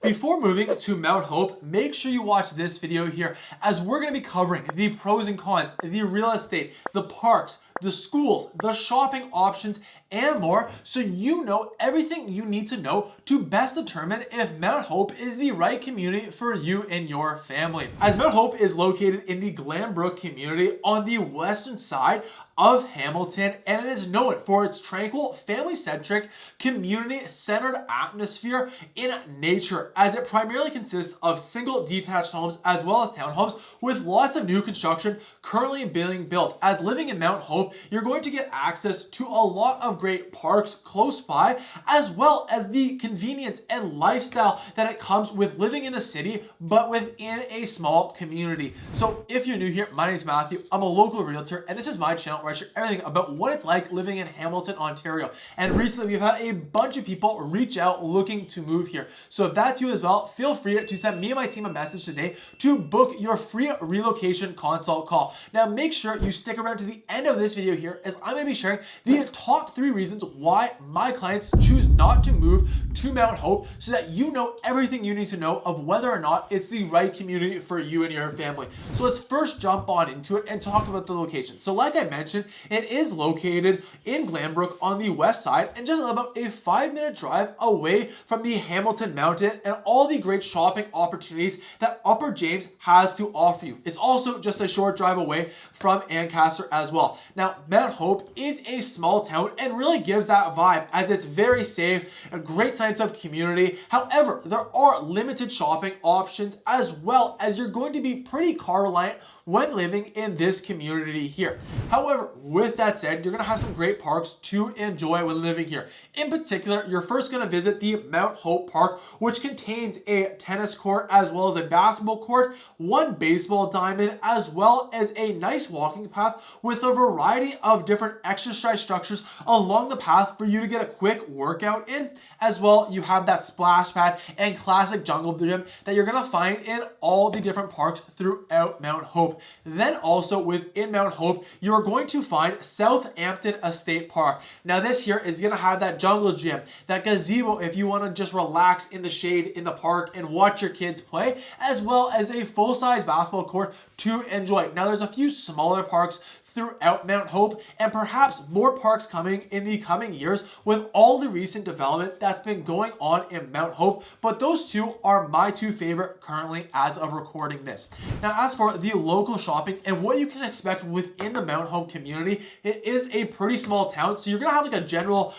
Before moving to Mount Hope, make sure you watch this video here as we're going to be covering the pros and cons, the real estate, the parks, the schools, the shopping options, and more, so you know everything you need to know to best determine if Mount Hope is the right community for you and your family. As Mount Hope is located in the Glenbrook community on the western side of Hamilton, and it is known for its tranquil, family-centric, community-centered atmosphere in nature, as it primarily consists of single detached homes as well as townhomes with lots of new construction currently being built. As living in Mount Hope, you're going to get access to a lot of great parks close by, as well as the convenience and lifestyle that it comes with living in the city but within a small community. So if you're new here, my name is Matthew. I'm a local realtor, and this is my channel where I share everything about what it's like living in Hamilton, Ontario. And recently we've had a bunch of people reach out looking to move here. So if that's you as well, feel free to send me and my team a message today to book your free relocation consult call. Now make sure you stick around to the end of this video here, as I'm going to be sharing the top 3 reasons why my clients choose not to move to Mount Hope, so that you know everything you need to know of whether or not it's the right community for you and your family. So let's first jump on into it and talk about the location. So like I mentioned, it is located in Glenbrook on the west side, and just about a 5-minute drive away from the Hamilton Mountain and all the great shopping opportunities that Upper James has to offer you. It's also just a short drive away from Ancaster as well. Now, Mount Hope is a small town and really gives that vibe, as it's very safe, a great sense of community. However, there are limited shopping options, as well as you're going to be pretty car reliant when living in this community here. However, with that said, you're going to have some great parks to enjoy when living here. In particular, you're first going to visit the Mount Hope Park, which contains a tennis court as well as a basketball court, 1 baseball diamond, as well as a nice walking path with a variety of different exercise structures along the path for you to get a quick workout in. As well, you have that splash pad and classic jungle gym that you're going to find in all the different parks throughout Mount Hope. Then also within Mount Hope, you're going to find Southampton Estate Park. Now this here is going to have that jungle gym, that gazebo if you want to just relax in the shade in the park and watch your kids play, as well as a full-size basketball court to enjoy. Now there's a few smaller parks throughout Mount Hope, and perhaps more parks coming in the coming years with all the recent development that's been going on in Mount Hope, but those 2 are my 2 favorite currently as of recording this. Now as for the local shopping and what you can expect within the Mount Hope community, it is a pretty small town, so you're gonna have like a general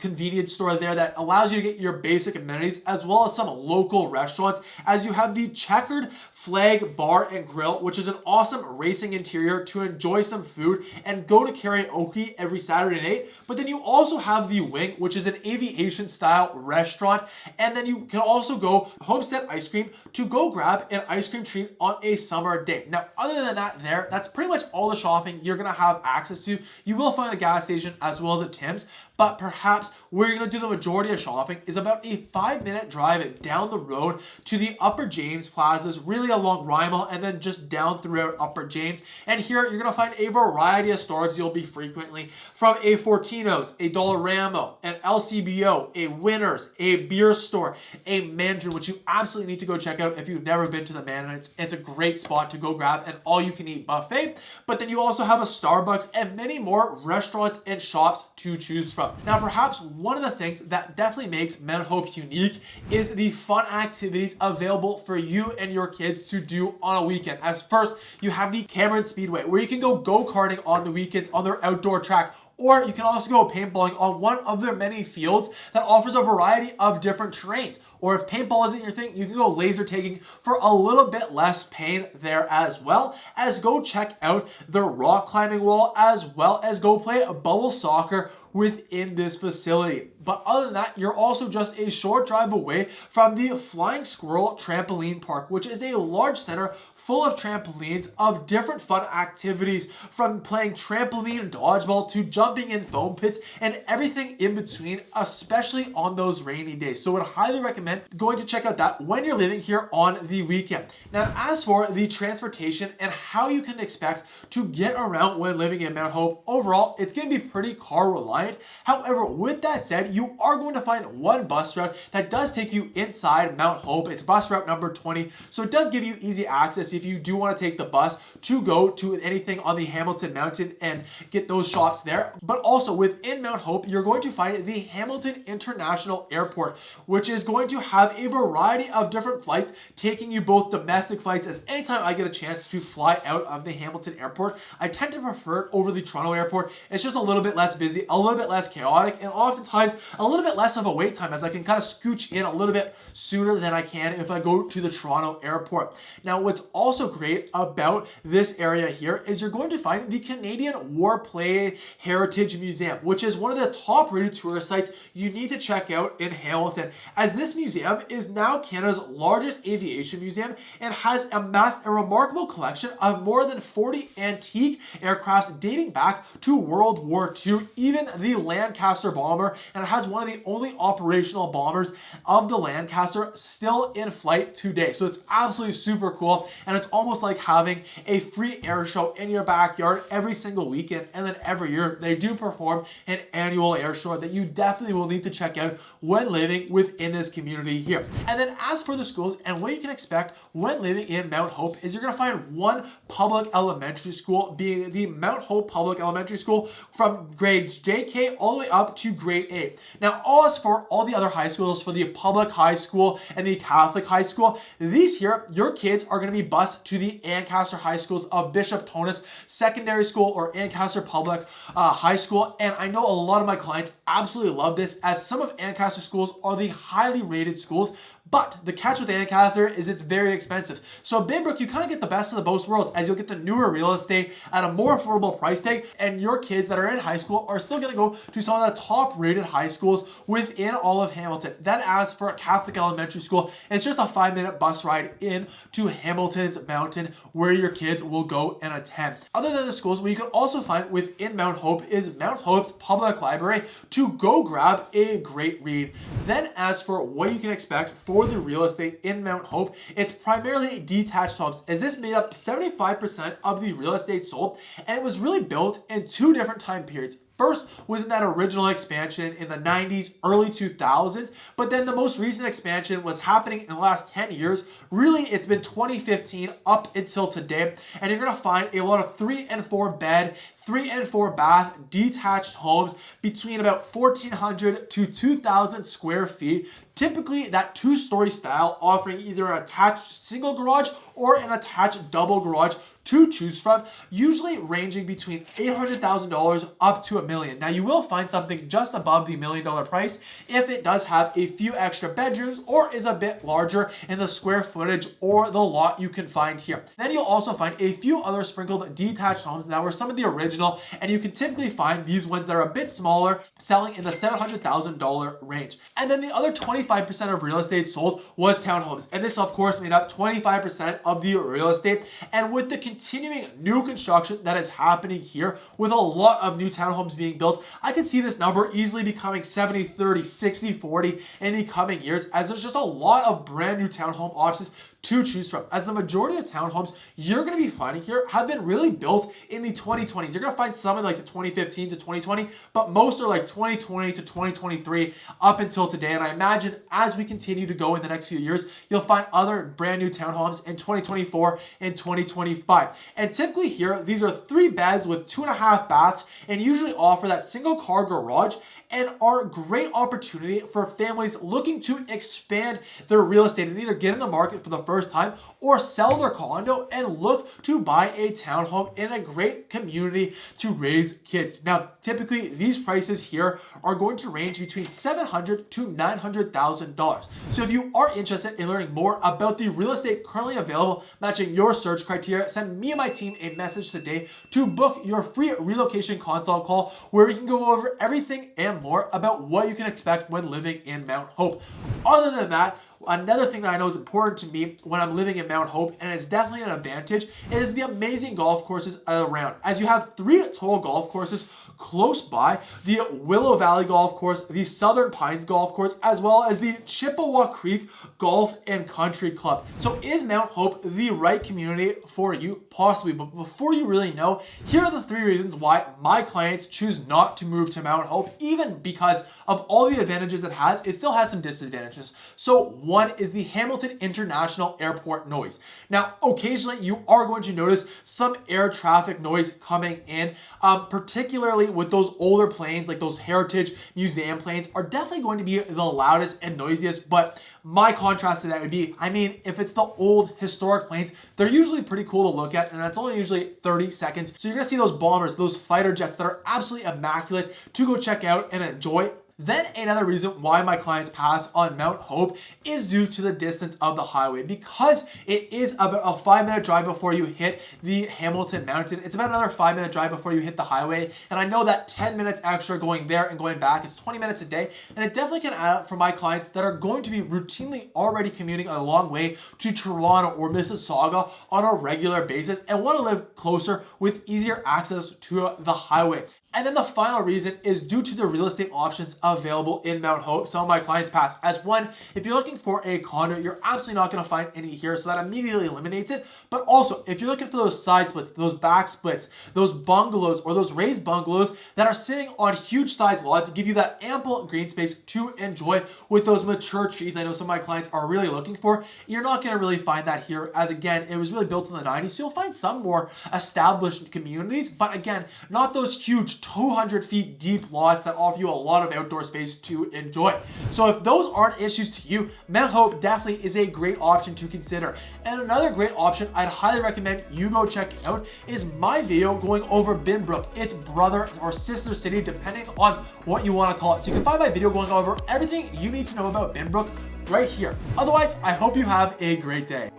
convenience store there that allows you to get your basic amenities, as well as some local restaurants, as you have the Checkered Flag Bar and Grill, which is an awesome racing interior to enjoy some food and go to karaoke every Saturday night. But then you also have the Wing, which is an aviation style restaurant, and then you can also go Homestead Ice Cream to go grab an ice cream treat on a summer day. Now other than that, that's pretty much all the shopping you're gonna have access to. You will find a gas station as well as a Tim's, but perhaps where you're going to do the majority of shopping is about a 5-minute drive down the road to the Upper James plazas, really along Rymel, and then just down throughout Upper James. And here you're going to find a variety of stores you'll be frequently, from a Fortino's, a Dollarama, an LCBO, a Winners, a beer store, a Mandarin, which you absolutely need to go check out if you've never been to the Mandarin. It's a great spot to go grab an all-you-can-eat buffet. But then you also have a Starbucks and many more restaurants and shops to choose from. Now perhaps one of the things that definitely makes Mount Hope unique is the fun activities available for you and your kids to do on a weekend. As first, you have the Cameron Speedway, where you can go go-karting on the weekends on their outdoor track, or you can also go paintballing on one of their many fields that offers a variety of different terrains. Or if paintball isn't your thing, you can go laser tagging for a little bit less pain there, as well as go check out the rock climbing wall, as well as go play bubble soccer within this facility. But other than that, you're also just a short drive away from the Flying Squirrel Trampoline Park, which is a large center full of trampolines of different fun activities, from playing trampoline dodgeball to jumping in foam pits and everything in between, especially on those rainy days. So I would highly recommend going to check out that when you're living here on the weekend. Now, as for the transportation and how you can expect to get around when living in Mount Hope, overall, it's going to be pretty car reliant. client. However, with that said, you are going to find one bus route that does take you inside Mount Hope. It's bus route number 20, so it does give you easy access if you do want to take the bus to go to anything on the Hamilton Mountain and get those shops there. But also within Mount Hope, you're going to find the Hamilton International Airport, which is going to have a variety of different flights taking you both domestic flights, as anytime I get a chance to fly out of the Hamilton Airport, I tend to prefer it over the Toronto Airport. It's just a little bit less busy, a little bit less chaotic, and oftentimes a little bit less of a wait time, as I can kind of scooch in a little bit sooner than I can if I go to the Toronto Airport. Now, what's also great about this area here is you're going to find the Canadian Warplane Heritage Museum, which is one of the top rated tourist sites you need to check out in Hamilton, as this museum is now Canada's largest aviation museum and has amassed a remarkable collection of more than 40 antique aircrafts dating back to World War II, even the Lancaster bomber, and it has one of the only operational bombers of the Lancaster still in flight today. So it's absolutely super cool, and it's almost like having a free air show in your backyard every single weekend, and then every year they do perform an annual air show that you definitely will need to check out when living within this community here. And then as for the schools and what you can expect when living in Mount Hope is you're going to find one public elementary school, being the Mount Hope Public Elementary School, from grade JK all the way up to grade 8. Now, as for all the other high schools, for the public high school and the Catholic high school, these here, your kids are going to be bused to the Ancaster High Schools of Bishop Tonus Secondary School or Ancaster Public High School. And I know a lot of my clients absolutely love this, as some of Ancaster schools are the highly rated schools. But the catch with Ancaster is it's very expensive. So at Binbrook, you kind of get the best of the both worlds, as you'll get the newer real estate at a more affordable price tag, and your kids that are in high school are still going to go to some of the top rated high schools within all of Hamilton. Then as for a Catholic elementary school, it's just a 5-minute bus ride in to Hamilton's Mountain, where your kids will go and attend. Other than the schools, what you can also find within Mount Hope is Mount Hope's Public Library to go grab a great read. Then as for what you can expect for the real estate in Mount Hope, it's primarily detached homes, as this made up 75% of the real estate sold, and it was really built in two different time periods. First was in that original expansion in the 90s, early 2000s, but then the most recent expansion was happening in the last 10 years. Really, it's been 2015 up until today, and you're going to find a lot of 3 and 4 bed, 3 and 4 bath detached homes between about 1,400 to 2,000 square feet. Typically that 2-story style, offering either an attached single garage or an attached double garage to choose from, usually ranging between $800,000 up to $1 million. Now, you will find something just above the $1 million price if it does have a few extra bedrooms or is a bit larger in the square footage or the lot you can find here. Then you'll also find a few other sprinkled detached homes that were some of the original, and you can typically find these ones that are a bit smaller, selling in the $700,000 range. And then the other 25% of real estate sold was townhomes, and this of course made up 25% of the real estate. And with the continuing new construction that is happening here, with a lot of new townhomes being built, I can see this number easily becoming 70-30, 60-40 in the coming years, as there's just a lot of brand new townhome options to choose from, as the majority of townhomes you're going to be finding here have been really built in the 2020s. You're going to find some in like the 2015 to 2020, but most are like 2020 to 2023 up until today. And I imagine as we continue to go in the next few years, you'll find other brand new townhomes in 2024 and 2025. And typically here, these are 3 beds with 2.5 baths, and usually offer that single car garage, and are a great opportunity for families looking to expand their real estate and either get in the market for the first time or sell their condo and look to buy a townhome in a great community to raise kids. Now, typically these prices here are going to range between $700,000 to $900,000. So if you are interested in learning more about the real estate currently available matching your search criteria, send me and my team a message today to book your free relocation consult call, where we can go over everything and more about what you can expect when living in Mount Hope. Other than that, another thing that I know is important to me when I'm living in Mount Hope, and it's definitely an advantage, is the amazing golf courses around, as you have 3 total golf courses close by the Willow Valley Golf Course, the Southern Pines Golf Course, as well as the Chippewa Creek Golf and Country Club. So is Mount Hope the right community for you? Possibly, but before you really know, here are the 3 reasons why my clients choose not to move to Mount Hope, even because of all the advantages it has, it still has some disadvantages. So one is the Hamilton International Airport noise. Now, occasionally you are going to notice some air traffic noise coming in, particularly with those older planes, like those Heritage Museum planes are definitely going to be the loudest and noisiest, but my contrast to that would be, I mean, if it's the old historic planes, they're usually pretty cool to look at, and it's only usually 30 seconds. So you're gonna see those bombers, those fighter jets that are absolutely immaculate to go check out and enjoy. Then another reason why my clients pass on Mount Hope is due to the distance of the highway. Because it is about a 5-minute drive before you hit the Hamilton Mountain. It's about another 5-minute drive before you hit the highway. And I know that 10 minutes extra going there and going back is 20 minutes a day. And it definitely can add up for my clients that are going to be routinely already commuting a long way to Toronto or Mississauga on a regular basis and want to live closer with easier access to the highway. And then the final reason is due to the real estate options available in Mount Hope. Some of my clients pass as one, if you're looking for a condo, you're absolutely not going to find any here, so that immediately eliminates it. But also, if you're looking for those side splits, those back splits, those bungalows or those raised bungalows that are sitting on huge size lots, give you that ample green space to enjoy with those mature trees I know some of my clients are really looking for, you're not going to really find that here, as again, it was really built in the 90s, so you'll find some more established communities, but again, not those huge 200 feet deep lots that offer you a lot of outdoor space to enjoy. So if those aren't issues to you, Mount Hope definitely is a great option to consider. And another great option I'd highly recommend you go check out is my video going over Binbrook, its brother or sister city, depending on what you want to call it. So you can find my video going over everything you need to know about Binbrook right here. Otherwise, I hope you have a great day.